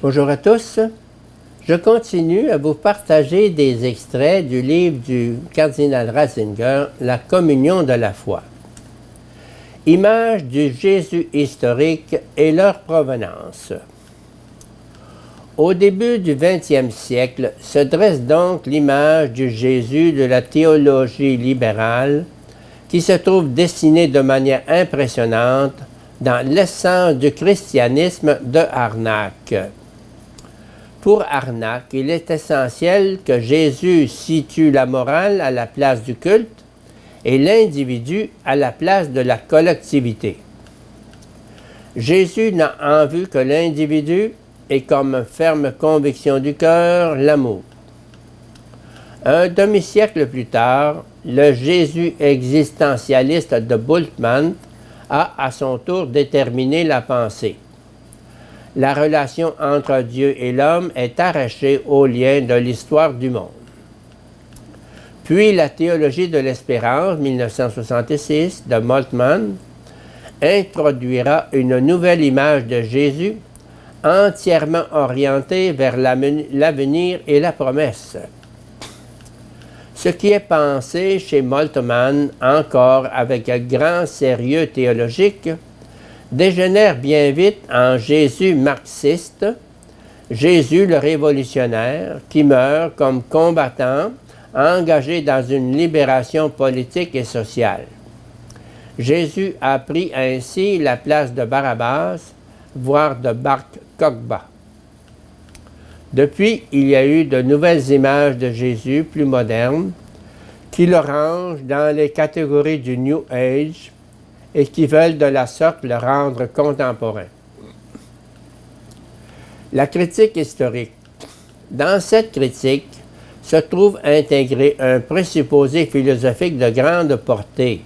Bonjour à tous. Je continue à vous partager des extraits du livre du cardinal Ratzinger, La communion de la foi. Images du Jésus historique et leur provenance. Au début du XXe siècle se dresse donc l'image du Jésus de la théologie libérale qui se trouve dessinée de manière impressionnante dans l'essence du christianisme de Harnack. Pour Harnack, il est essentiel que Jésus situe la morale à la place du culte et l'individu à la place de la collectivité. Jésus n'a en vue que l'individu et comme ferme conviction du cœur, l'amour. Un demi-siècle plus tard, le Jésus existentialiste de Bultmann a à son tour déterminé la pensée. La relation entre Dieu et l'homme est arrachée aux liens de l'histoire du monde. Puis la théologie de l'espérance, 1966, de Moltmann, introduira une nouvelle image de Jésus entièrement orientée vers l'avenir et la promesse. Ce qui est pensé chez Moltmann, encore avec un grand sérieux théologique, dégénère bien vite en Jésus marxiste, Jésus le révolutionnaire, qui meurt comme combattant, engagé dans une libération politique et sociale. Jésus a pris ainsi la place de Barabbas, voire de Bar Kokhba. Depuis, il y a eu de nouvelles images de Jésus plus modernes qui le rangent dans les catégories du New Age et qui veulent de la sorte le rendre contemporain. La critique historique. Dans cette critique se trouve intégré un présupposé philosophique de grande portée.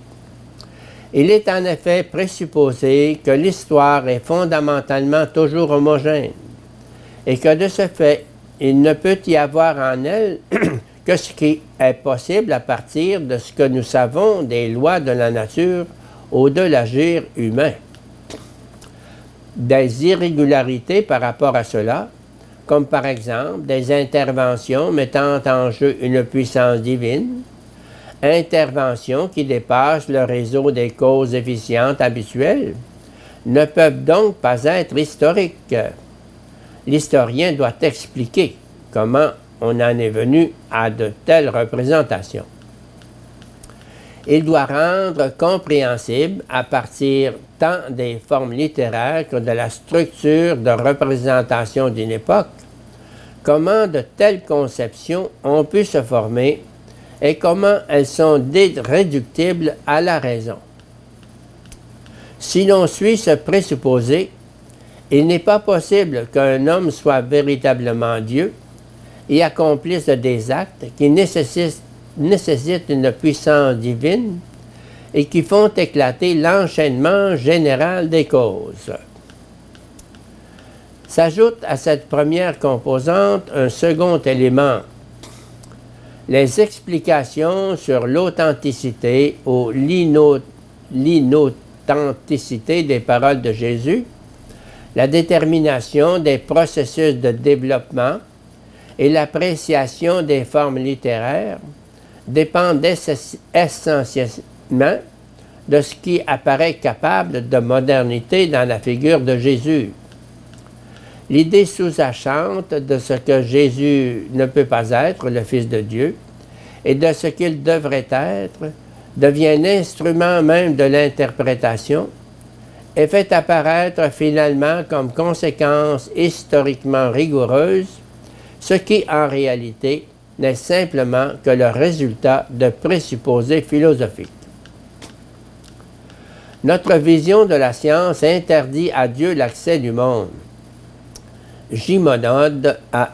Il est en effet présupposé que l'histoire est fondamentalement toujours homogène et que de ce fait, il ne peut y avoir en elle que ce qui est possible à partir de ce que nous savons des lois de la nature ou de l'agir humain. Des irrégularités par rapport à cela, comme par exemple des interventions mettant en jeu une puissance divine, interventions qui dépassent le réseau des causes efficientes habituelles, ne peuvent donc pas être historiques. L'historien doit expliquer comment on en est venu à de telles représentations. Il doit rendre compréhensible, à partir tant des formes littéraires que de la structure de représentation d'une époque, comment de telles conceptions ont pu se former et comment elles sont réductibles à la raison. Si l'on suit ce présupposé, il n'est pas possible qu'un homme soit véritablement Dieu et accomplisse des actes qui nécessitent une puissance divine et qui font éclater l'enchaînement général des causes. S'ajoute à cette première composante un second élément, les explications sur l'authenticité ou l'inauthenticité des paroles de Jésus, la détermination des processus de développement et l'appréciation des formes littéraires dépendent essentiellement de ce qui apparaît capable de modernité dans la figure de Jésus. L'idée sous-jacente de ce que Jésus ne peut pas être, le Fils de Dieu, et de ce qu'il devrait être, devient l'instrument même de l'interprétation et fait apparaître finalement comme conséquence historiquement rigoureuse ce qui en réalité n'est simplement que le résultat de présupposés philosophiques. Notre vision de la science interdit à Dieu l'accès du monde. Gimonode a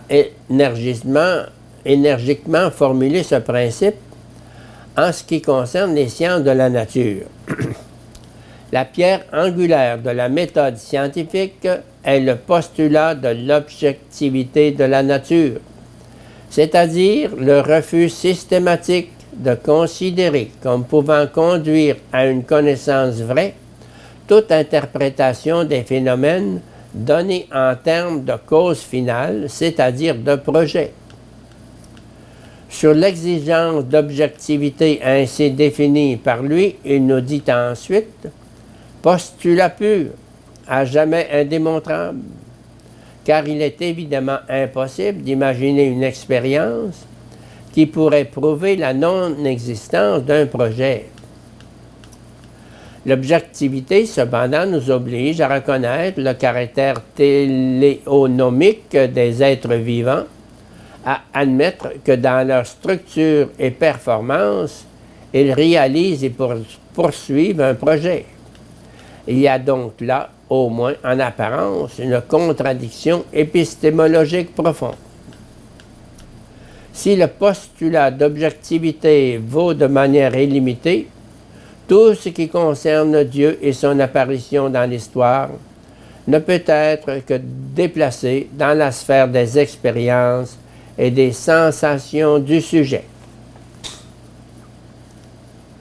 énergiquement formulé ce principe en ce qui concerne les sciences de la nature. La pierre angulaire de la méthode scientifique est le postulat de l'objectivité de la nature, c'est-à-dire le refus systématique de considérer comme pouvant conduire à une connaissance vraie toute interprétation des phénomènes donné en termes de cause finale, c'est-à-dire de projet. Sur l'exigence d'objectivité ainsi définie par lui, il nous dit ensuite « postulat pur, à jamais indémontrable », car il est évidemment impossible d'imaginer une expérience qui pourrait prouver la non-existence d'un projet. L'objectivité, cependant, nous oblige à reconnaître le caractère téléonomique des êtres vivants, à admettre que dans leur structure et performance, ils réalisent et poursuivent un projet. Il y a donc là, au moins en apparence, une contradiction épistémologique profonde. Si le postulat d'objectivité vaut de manière illimitée, tout ce qui concerne Dieu et son apparition dans l'histoire ne peut être que déplacé dans la sphère des expériences et des sensations du sujet.